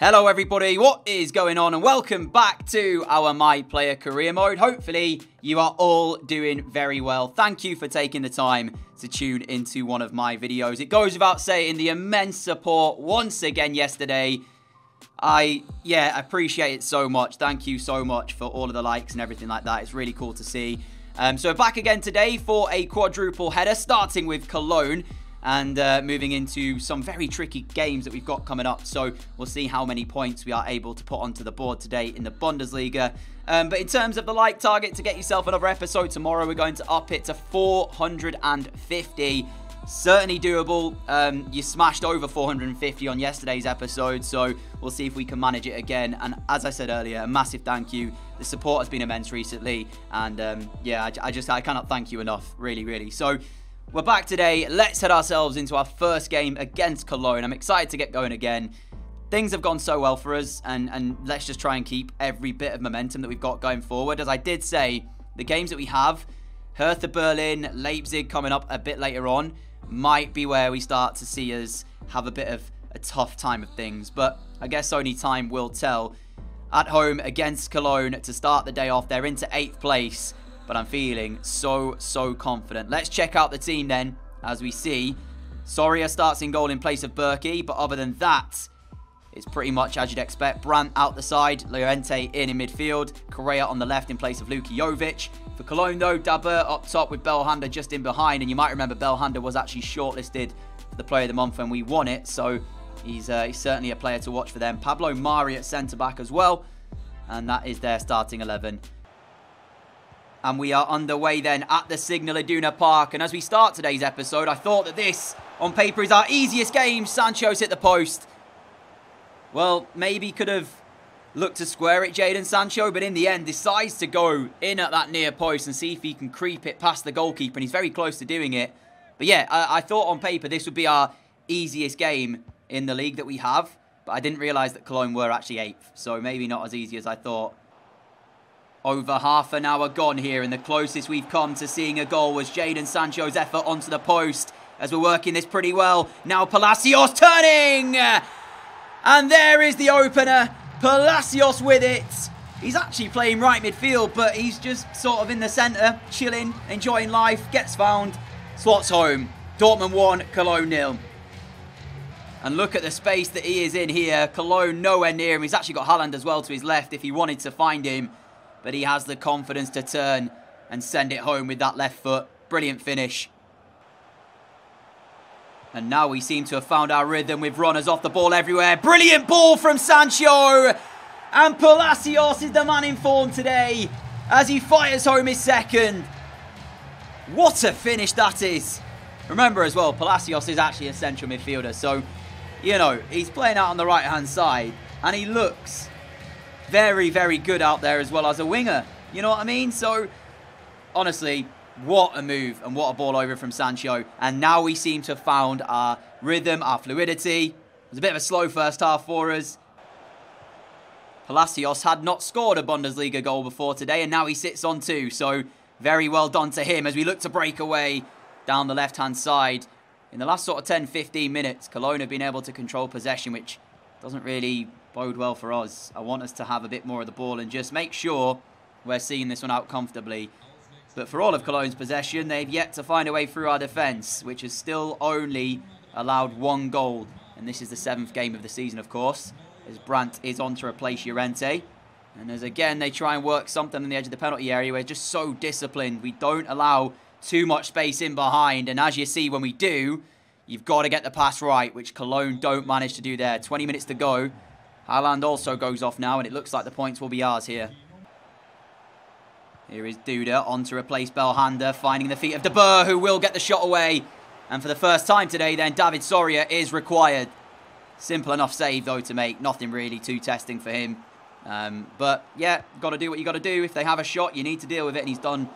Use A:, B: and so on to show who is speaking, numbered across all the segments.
A: Hello everybody, what is going on, and welcome back to our My Player Career Mode. Hopefully you are all doing very well. Thank you for taking the time to tune into one of my videos. It goes without saying, the immense support once again yesterday. I appreciate it so much. Thank you so much for all of the likes and everything like that. It's really cool to see. So back again today for a quadruple header, starting with Cologne. And moving into some very tricky games that we've got coming up. So we'll see how many points we are able to put onto the board today in the Bundesliga. But in terms of the like target, to get yourself another episode tomorrow, we're going to up it to 450. Certainly doable. You smashed over 450 on yesterday's episode, so we'll see if we can manage it again. And as I said earlier, a massive thank you. The support has been immense recently. And I cannot thank you enough. Really. So we're back today. Let's head ourselves into our first game against Cologne. I'm excited to get going again. Things have gone so well for us, and let's just try and keep every bit of momentum that we've got going forward. As I did say, the games that we have, Hertha Berlin, Leipzig coming up a bit later on, might be where we start to see us have a bit of a tough time of things. But I guess only time will tell. At home against Cologne to start the day off, they're into 8th place. But I'm feeling so confident. Let's check out the team then. As we see, Soria starts in goal in place of Berkey. But other than that, it's pretty much as you'd expect. Brandt out the side. Llorente in midfield. Correa on the left in place of Luka Jovic. For Cologne though, Dabur up top with Belhanda just in behind. And you might remember Belhanda was actually shortlisted for the Player of the Month when we won it. So he's certainly a player to watch for them. Pablo Mari at centre-back as well. And that is their starting 11. And we are underway then at the Signal Iduna Park. And as we start today's episode, I thought that this, on paper, is our easiest game. Sancho's hit the post. Well, maybe could have looked to square it, Jadon Sancho, but in the end decides to go in at that near post and see if he can creep it past the goalkeeper. And he's very close to doing it. But yeah, I thought on paper this would be our easiest game in the league that we have. But I didn't realise that Cologne were actually 8th. So maybe not as easy as I thought. Over half an hour gone here, and the closest we've come to seeing a goal was Jadon Sancho's effort onto the post, as we're working this pretty well. Now Palacios turning! And there is the opener. Palacios with it. He's actually playing right midfield, but he's just sort of in the centre, chilling, enjoying life, gets found, slots home. Dortmund 1, Cologne 0. And look at the space that he is in here. Cologne nowhere near him. He's actually got Haaland as well to his left if he wanted to find him. But he has the confidence to turn and send it home with that left foot. Brilliant finish. And now we seem to have found our rhythm with runners off the ball everywhere. Brilliant ball from Sancho. And Palacios is the man in form today as he fires home his second. What a finish that is. Remember as well, Palacios is actually a central midfielder. So, you know, he's playing out on the right-hand side. And he looks very good out there as well as a winger. You know what I mean? So, honestly, what a move and what a ball over from Sancho. And now we seem to have found our rhythm, our fluidity. It was a bit of a slow first half for us. Palacios had not scored a Bundesliga goal before today, and now he sits on 2. So, very well done to him as we look to break away down the left-hand side. In the last sort of 10-15 minutes, Cologne have been able to control possession, which doesn't really bode well for us. I want us to have a bit more of the ball and just make sure we're seeing this one out comfortably. But for all of Cologne's possession, they've yet to find a way through our defence, which has still only allowed 1 goal. And this is the 7th game of the season, of course, as Brandt is on to replace Llorente. And as again, they try and work something on the edge of the penalty area. We're just so disciplined. We don't allow too much space in behind. And as you see, when we do, you've got to get the pass right, which Cologne don't manage to do there. 20 minutes to go. Haaland also goes off now, and it looks like the points will be ours here. Here is Duda on to replace Belhanda, finding the feet of Dabur, who will get the shot away. And for the first time today, then, David Soria is required. Simple enough save, though, to make. Nothing really too testing for him. But, yeah, got to do what you got to do. If they have a shot, you need to deal with it, and he's done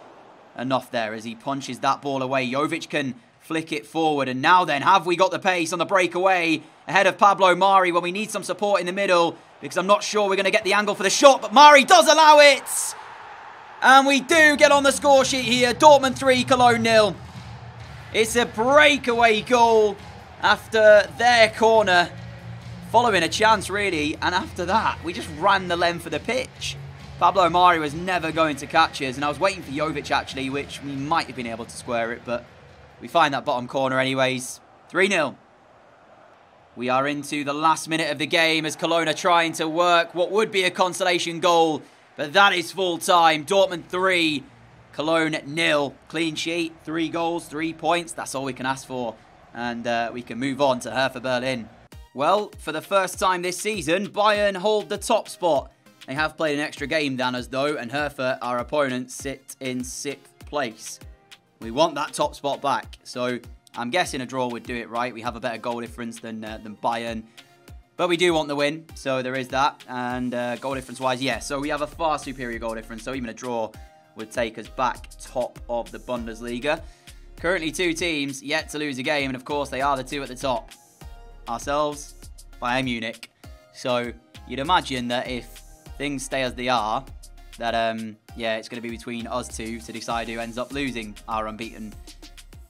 A: enough there as he punches that ball away. Jovic can flick it forward, and now then, have we got the pace on the breakaway ahead of Pablo Mari when we need some support in the middle, because I'm not sure we're going to get the angle for the shot, but Mari does allow it, and we do get on the score sheet here. Dortmund 3, Cologne 0. It's a breakaway goal after their corner. following a chance, really. And after that, we just ran the length of the pitch. Pablo Mari was never going to catch us. And I was waiting for Jovic, actually, which we might have been able to square it. But we find that bottom corner anyways. 3-0. We are into the last minute of the game as Cologne are trying to work what would be a consolation goal. But that is full time. Dortmund 3, Cologne 0. Clean sheet, 3 goals, 3 points. That's all we can ask for. And we can move on to Hertha Berlin. Well, for the first time this season, Bayern hold the top spot. They have played an extra game than us though, and Hertha, our opponents, sit in 6th place. We want that top spot back. So I'm guessing a draw would do it, right? We have a better goal difference than Bayern. But we do want the win, so there is that. And goal difference-wise, yeah. So we have a far superior goal difference, so even a draw would take us back top of the Bundesliga. Currently 2 teams yet to lose a game, and of course they are the 2 at the top. Ourselves, Bayern Munich. So you'd imagine that if things stay as they are, that, yeah, it's going to be between us 2 to decide who ends up losing our unbeaten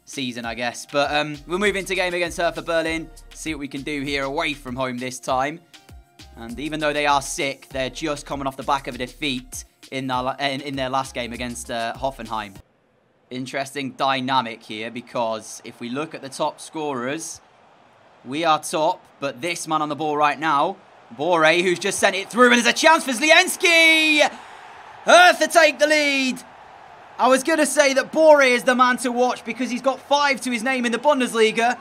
A: season, I guess. But we'll move into game against Hertha Berlin, see what we can do here away from home this time. And even though they are sick, they're just coming off the back of a defeat in their last game against Hoffenheim. Interesting dynamic here, because if we look at the top scorers, we are top, but this man on the ball right now, Boré, who's just sent it through, and there's a chance for Zielinski! Hertha take the lead! I was going to say that Boré is the man to watch because he's got 5 to his name in the Bundesliga.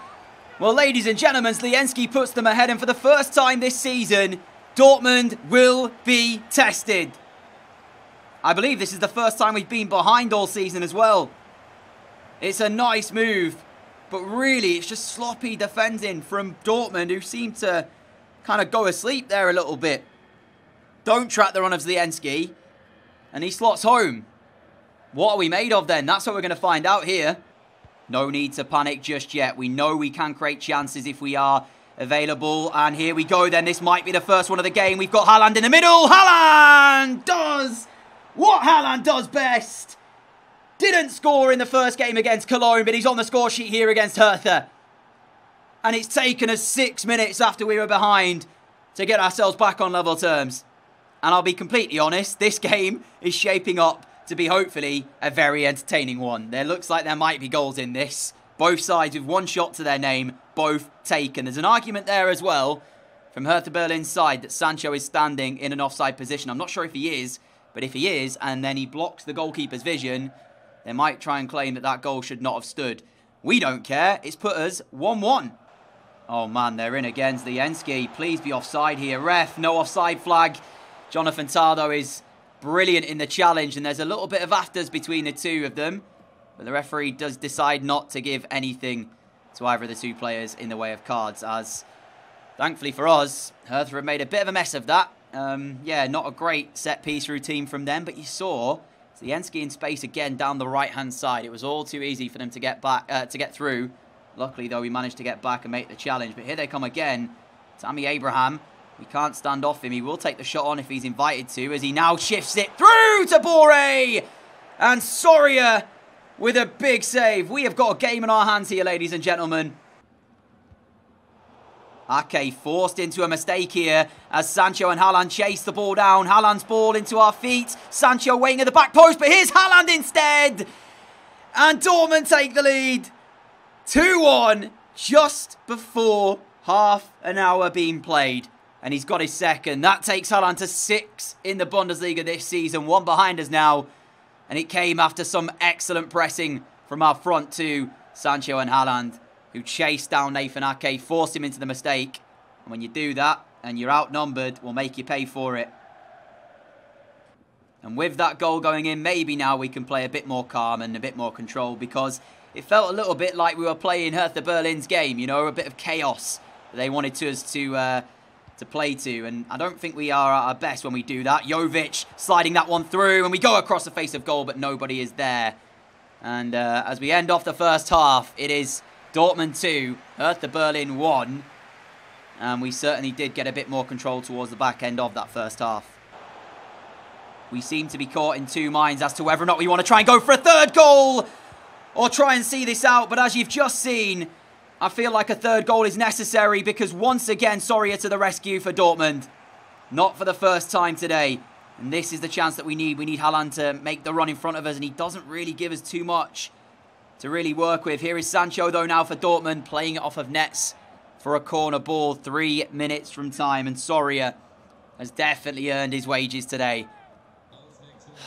A: Well, ladies and gentlemen, Zielinski puts them ahead, and for the first time this season, Dortmund will be tested. I believe this is the first time we've been behind all season as well. It's a nice move, but really it's just sloppy defending from Dortmund, who seem to kind of go asleep there a little bit. Don't track the run of Zielinski, and he slots home. What are we made of then? That's what we're going to find out here. No need to panic just yet. We know we can create chances if we are available. And here we go then. This might be the first one of the game. We've got Haaland in the middle. Haaland does what Haaland does best. Didn't score in the first game against Cologne, but he's on the score sheet here against Hertha. And it's taken us 6 minutes after we were behind to get ourselves back on level terms. And I'll be completely honest, this game is shaping up to be hopefully a very entertaining one. There looks like there might be goals in this. Both sides with 1 shot to their name, both taken. There's an argument there as well from Hertha Berlin's side that Sancho is standing in an offside position. I'm not sure if he is, but if he is, and then he blocks the goalkeeper's vision, they might try and claim that that goal should not have stood. We don't care. It's put us 1-1. Oh man, they're in again. Zielinski, please be offside here. Ref, no offside flag. Jonathan Tah, though, is brilliant in the challenge, and there's a little bit of afters between the 2 of them. But the referee does decide not to give anything to either of the 2 players in the way of cards, as thankfully for us, Hertha have made a bit of a mess of that. Yeah, not a great set-piece routine from them, but you saw Zielinski in space again down the right-hand side. It was all too easy for them to get back, to get through. Luckily, though, we managed to get back and make the challenge. But here they come again. Tammy Abraham. We can't stand off him. He will take the shot on if he's invited to, as he now shifts it through to Boré. And Soria with a big save. We have got a game in our hands here, ladies and gentlemen. Ake forced into a mistake here as Sancho and Haaland chase the ball down. Haaland's ball into our feet. Sancho waiting at the back post, but here's Haaland instead. And Dortmund take the lead. 2-1 just before half an hour being played. And he's got his second. That takes Haaland to 6 in the Bundesliga this season. 1 behind us now. And it came after some excellent pressing from our front 2, Sancho and Haaland, who chased down Nathan Ake, forced him into the mistake. And when you do that, and you're outnumbered, we'll make you pay for it. And with that goal going in, maybe now we can play a bit more calm and a bit more control, because it felt a little bit like we were playing Hertha Berlin's game, you know, a bit of chaos that they wanted us to play to, and I don't think we are at our best when we do that. Jovic sliding that one through, and we go across the face of goal, but nobody is there. And as we end off the first half, it is Dortmund 2, Hertha Berlin 1, and we certainly did get a bit more control towards the back end of that first half. We seem to be caught in 2 minds as to whether or not we want to try and go for a 3rd goal, or try and see this out, but as you've just seen, I feel like a third goal is necessary because once again, Soria to the rescue for Dortmund. Not for the first time today. And this is the chance that we need. We need Haaland to make the run in front of us, and he doesn't really give us too much to really work with. Here is Sancho, though, now for Dortmund, playing it off of nets for a corner ball 3 minutes from time. And Soria has definitely earned his wages today.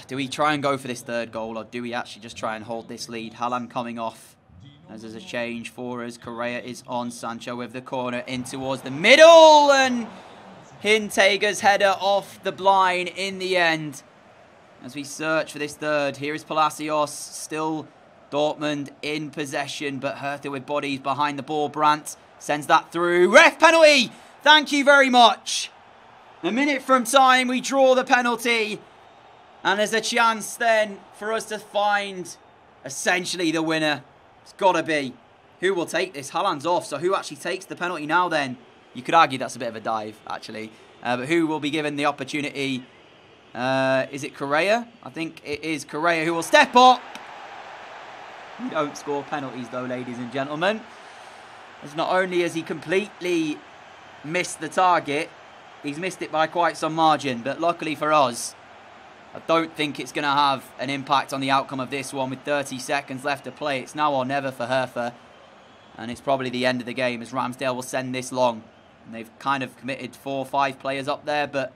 A: Do we try and go for this third goal, or do we actually just try and hold this lead? Haaland coming off as there's a change for us. Correa is on. Sancho with the corner in towards the middle, and Hinteregger's header off the blind in the end. As we search for this third, here is Palacios, still Dortmund in possession, but Hertha with bodies behind the ball. Brandt sends that through. Ref penalty! Thank you very much. A minute from time, we draw the penalty. And there's a chance then for us to find essentially the winner. It's got to be. Who will take this? Haaland's off, so who actually takes the penalty now then? You could argue that's a bit of a dive, actually. But who will be given the opportunity? Is it Correa? I think it is Correa who will step up. We don't score penalties, though, ladies and gentlemen. As not only has he completely missed the target, he's missed it by quite some margin. But luckily for us, I don't think it's going to have an impact on the outcome of this one with 30 seconds left to play. It's now or never for Hertha. And it's probably the end of the game as Ramsdale will send this long. And they've kind of committed 4 or 5 players up there, but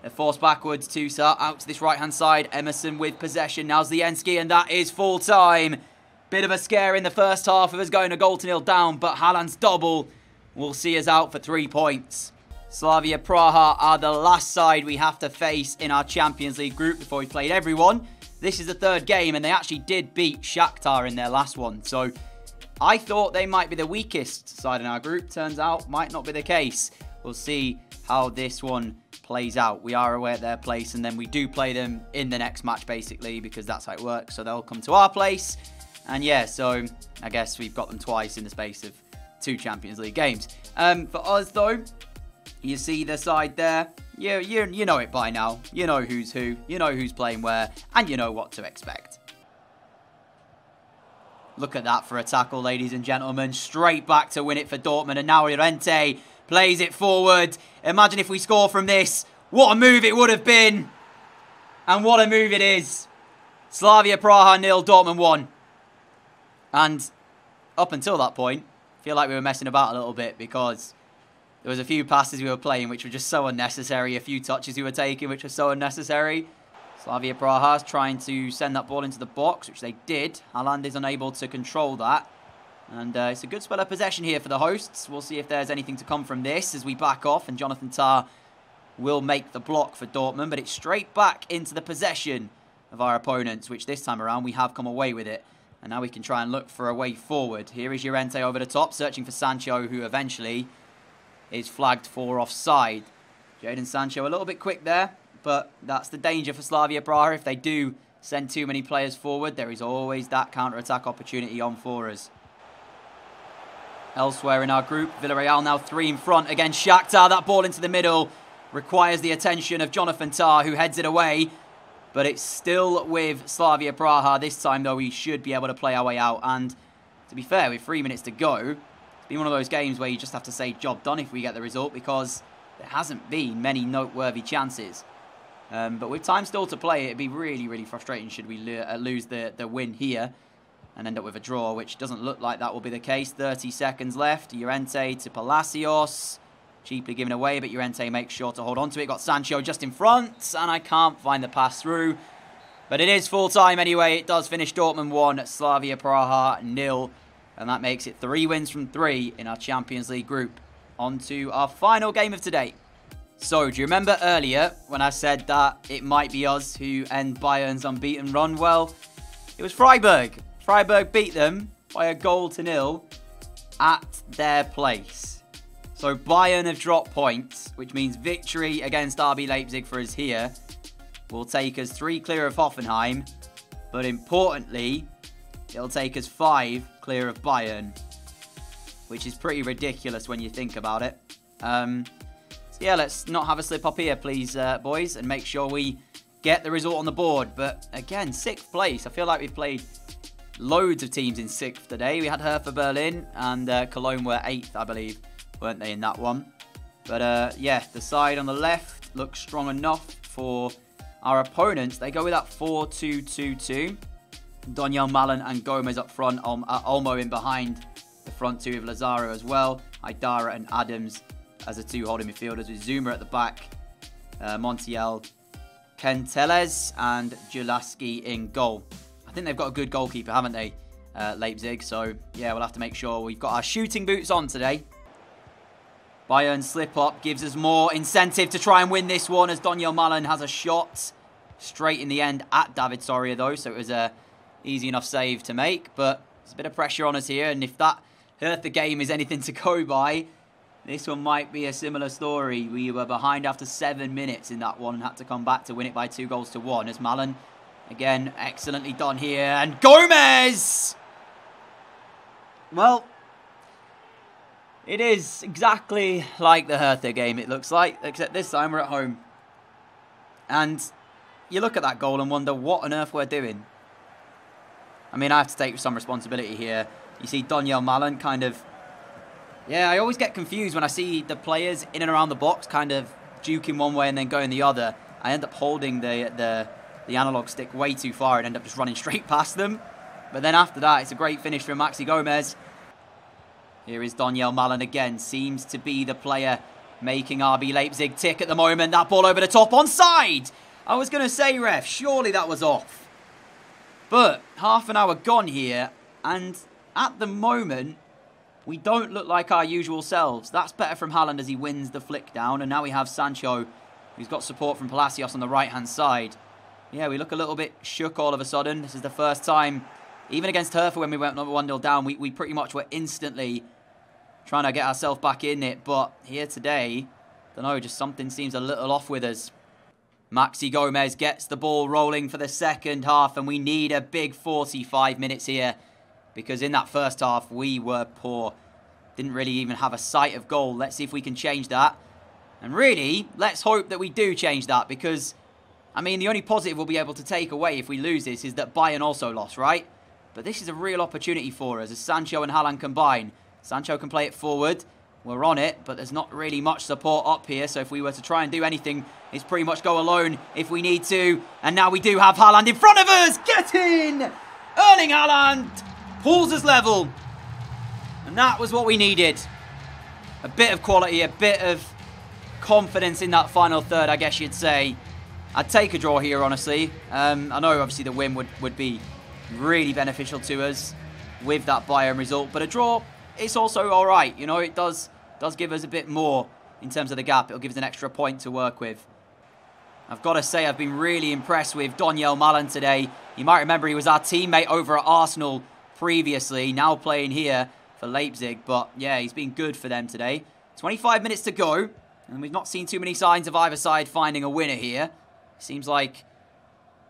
A: they're forced backwards. Tusa out to this right-hand side. Emerson with possession. Now's Zieliński, and that is full time. Bit of a scare in the first half of us going a goal to nil down, but Haaland's double will see us out for 3 points. Slavia Praha are the last side we have to face in our Champions League group before we played everyone. This is the 3rd game, and they actually did beat Shakhtar in their last one. So I thought they might be the weakest side in our group. Turns out, might not be the case. We'll see how this one plays out. We are away at their place, and then we do play them in the next match, basically, because that's how it works. So they'll come to our place. And yeah, so I guess we've got them twice in the space of 2 Champions League games. For us, though, you see the side there. You know it by now. You know who's who. You know who's playing where. And you know what to expect. Look at that for a tackle, ladies and gentlemen. Straight back to win it for Dortmund. And now Llorente plays it forward. Imagine if we score from this. What a move it would have been. And what a move it is. Slavia Praha 0, Dortmund 1. And up until that point, I feel like we were messing about a little bit because there was a few passes we were playing which were just so unnecessary. A few touches we were taking which were so unnecessary. Slavia Praha is trying to send that ball into the box, which they did. Haaland is unable to control that. And it's a good spell of possession here for the hosts. We'll see if there's anything to come from this as we back off. And Jonathan Tah will make the block for Dortmund. But it's straight back into the possession of our opponents, which this time around we have come away with it. And now we can try and look for a way forward. Here is Llorente over the top, searching for Sancho, who eventually is flagged for offside. Jadon Sancho a little bit quick there, but that's the danger for Slavia Praha. If they do send too many players forward, there is always that counter-attack opportunity on for us. Elsewhere in our group, Villarreal now 3 in front against Shakhtar. That ball into the middle requires the attention of Jonathan Tah, who heads it away. But it's still with Slavia Praha. This time, though, we should be able to play our way out. And to be fair, with 3 minutes to go, it's been one of those games where you just have to say job done if we get the result, because there hasn't been many noteworthy chances. But with time still to play, it'd be really, really frustrating should we lose the win here and end up with a draw, which doesn't look like that will be the case. 30 seconds left. Llorente to Palacios. Cheaply given away, but Llorente makes sure to hold on to it. Got Sancho just in front, and I can't find the pass through. But it is full time anyway. It does finish Dortmund 1, Slavia Praha 0. And that makes it 3 wins from 3 in our Champions League group. On to our final game of today. So, do you remember earlier when I said that it might be us who end Bayern's unbeaten run? Well, it was Freiburg. Freiburg beat them by a goal to 0 at their place. So Bayern have dropped points, which means victory against RB Leipzig for us here will take us 3 clear of Hoffenheim. But importantly, it'll take us 5 clear of Bayern, which is pretty ridiculous when you think about it. So yeah, let's not have a slip up here, please, boys, and make sure we get the result on the board. But again, 6th place. I feel like we've played loads of teams in 6th today. We had Hertha Berlin and Cologne were 8th, I believe, weren't they, in that one? But yeah, the side on the left looks strong enough for our opponents. They go with that 4-2-2-2. Donyell Malen and Gomez up front. Olmo in behind the front two with Lazaro as well. Aidara and Adams as the two holding midfielders with Zuma at the back. Montiel, Kenteles and Julaski in goal. I think they've got a good goalkeeper, haven't they, Leipzig? So, yeah, we'll have to make sure we've got our shooting boots on today. Bayern slip up gives us more incentive to try and win this one as Donyell Malen has a shot straight in the end at David Soria, though. So it was a easy enough save to make. But there's a bit of pressure on us here. And if that Hertha game is anything to go by, this one might be a similar story. We were behind after 7 minutes in that one and had to come back to win it by 2-1 as Malen, again, excellently done here. And Gomez! Well, it is exactly like the Hertha game, it looks like, except this time we're at home. And you look at that goal and wonder what on earth we're doing. I mean, I have to take some responsibility here. You see Donyell Malen kind of... Yeah, I always get confused when I see the players in and around the box kind of juking one way and then going the other. I end up holding the analog stick way too far and end up just running straight past them. But then after that, it's a great finish from Maxi Gomez. Here is Donyell Malen again. Seems to be the player making RB Leipzig tick at the moment. That ball over the top, onside! I was going to say, ref, surely that was off. But half an hour gone here, and at the moment, we don't look like our usual selves. That's better from Haaland as he wins the flick down, and now we have Sancho, who's got support from Palacios on the right-hand side. Yeah, we look a little bit shook all of a sudden. This is the first time, even against Hertha when we went 1-0 down, we pretty much were instantly trying to get ourselves back in it. But here today, I don't know, just something seems a little off with us. Maxi Gomez gets the ball rolling for the second half, and we need a big 45 minutes here because in that first half, we were poor. Didn't really even have a sight of goal. Let's see if we can change that. And really, let's hope that we do change that because, I mean, the only positive we'll be able to take away if we lose this is that Bayern also lost, right? But this is a real opportunity for us as Sancho and Haaland combine. Sancho can play it forward. We're on it, but there's not really much support up here. So if we were to try and do anything, it's pretty much go alone if we need to. And now we do have Haaland in front of us. Get in! Erling Haaland pulls us level. And that was what we needed. A bit of quality, a bit of confidence in that final third, I guess you'd say. I'd take a draw here, honestly. I know, obviously, the win would be really beneficial to us with that Bayern result. But a draw, it's also all right. You know, it does give us a bit more in terms of the gap. It'll give us an extra point to work with. I've got to say, I've been really impressed with Donyell Malen today. You might remember he was our teammate over at Arsenal previously, now playing here for Leipzig. But yeah, he's been good for them today. 25 minutes to go, and we've not seen too many signs of either side finding a winner here. Seems like,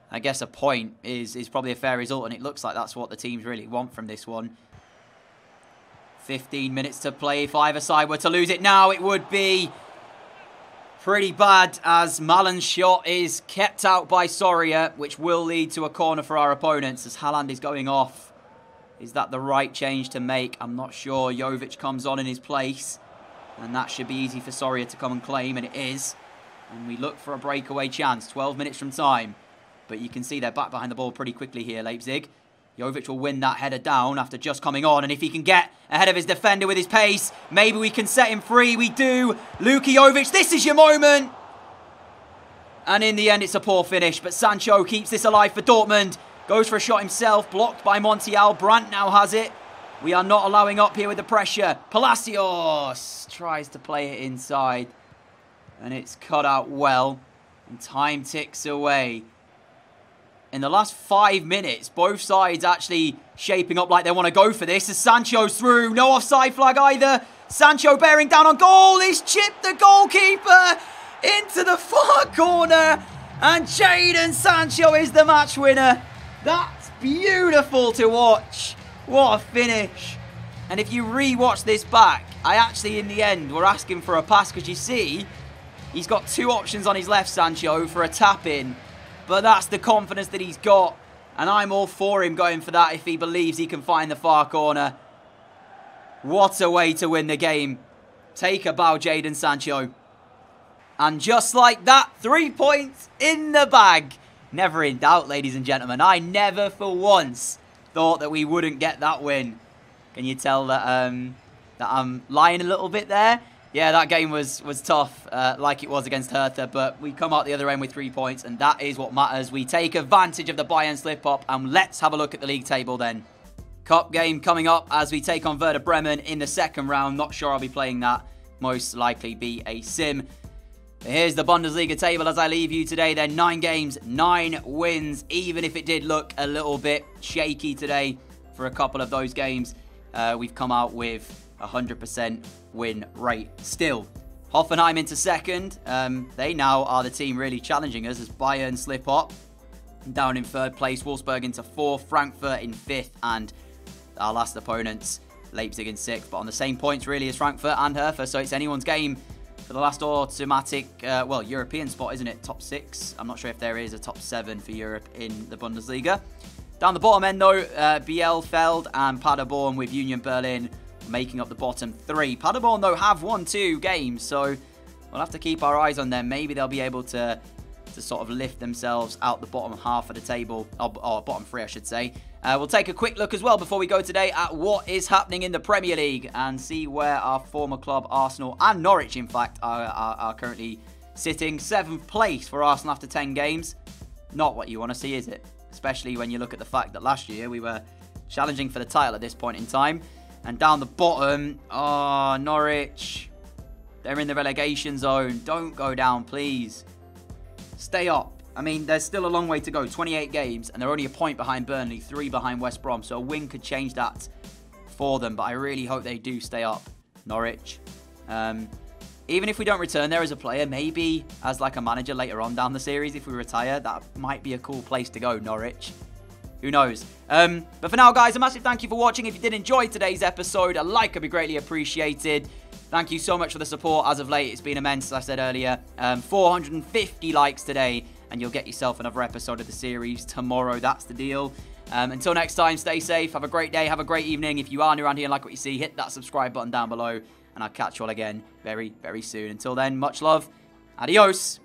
A: I guess, a point is probably a fair result, and it looks like that's what the teams really want from this one. 15 minutes to play. If either side were to lose it now, it would be pretty bad as Malen's shot is kept out by Soria, which will lead to a corner for our opponents as Haaland is going off. Is that the right change to make? I'm not sure. Jovic comes on in his place, and that should be easy for Soria to come and claim, and it is. And we look for a breakaway chance. 12 minutes from time. But you can see they're back behind the ball pretty quickly here, Leipzig. Jovic will win that header down after just coming on. And if he can get ahead of his defender with his pace, maybe we can set him free. We do. Luka Jovic, this is your moment. And in the end, it's a poor finish. But Sancho keeps this alive for Dortmund. Goes for a shot himself. Blocked by Montiel. Brandt now has it. We are not allowing up here with the pressure. Palacios tries to play it inside. And it's cut out well. And time ticks away. In the last 5 minutes, both sides actually shaping up like they want to go for this. As Sancho's through, no offside flag either. Sancho bearing down on goal. He's chipped the goalkeeper into the far corner. And Jadon Sancho is the match winner. That's beautiful to watch. What a finish. And if you re-watch this back, I actually, in the end, were asking for a pass because you see, he's got two options on his left, Sancho, for a tap-in. But that's the confidence that he's got. And I'm all for him going for that if he believes he can find the far corner. What a way to win the game. Take a bow, Jadon Sancho. And just like that, 3 points in the bag. Never in doubt, ladies and gentlemen. I never for once thought that we wouldn't get that win. Can you tell that that I'm lying a little bit there? Yeah, that game was tough, like it was against Hertha, but we come out the other end with 3 points, and that is what matters. We take advantage of the Bayern slip-up, and let's have a look at the league table then. Cup game coming up as we take on Werder Bremen in the second round. Not sure I'll be playing that. Most likely be a sim. But here's the Bundesliga table as I leave you today. Then 9 games, 9 wins, even if it did look a little bit shaky today for a couple of those games. We've come out with 100% win rate still. Hoffenheim into second. They now are the team really challenging us as Bayern slip up. Down in third place, Wolfsburg into fourth, Frankfurt in fifth, and our last opponents, Leipzig in sixth. But on the same points really as Frankfurt and Hertha, so it's anyone's game for the last automatic, well, European spot, isn't it? Top 6. I'm not sure if there is a top 7 for Europe in the Bundesliga. Down the bottom end though, Bielefeld and Paderborn with Union Berlin making up the bottom 3. Paderborn, though, have won 2 games, so we'll have to keep our eyes on them. Maybe they'll be able to sort of lift themselves out the bottom half of the table, or bottom 3, I should say. We'll take a quick look as well before we go today at what is happening in the Premier League and see where our former club, Arsenal, and Norwich, in fact, are currently sitting. 7th place for Arsenal after 10 games. Not what you want to see, is it? Especially when you look at the fact that last year we were challenging for the title at this point in time. And down the bottom, oh, Norwich. They're in the relegation zone. Don't go down, please. Stay up. I mean, there's still a long way to go. 28 games, and they're only a point behind Burnley, 3 behind West Brom. So a win could change that for them. But I really hope they do stay up, Norwich. Even if we don't return there as a player, maybe as like a manager later on down the series, if we retire, that might be a cool place to go, Norwich. Who knows? But for now, guys, a massive thank you for watching. If you did enjoy today's episode, a like would be greatly appreciated. Thank you so much for the support as of late. It's been immense, as I said earlier. 450 likes today, and you'll get yourself another episode of the series tomorrow. That's the deal. Until next time, stay safe. Have a great day. Have a great evening. If you are new around here and like what you see, hit that subscribe button down below, and I'll catch you all again very, very soon. Until then, much love. Adios.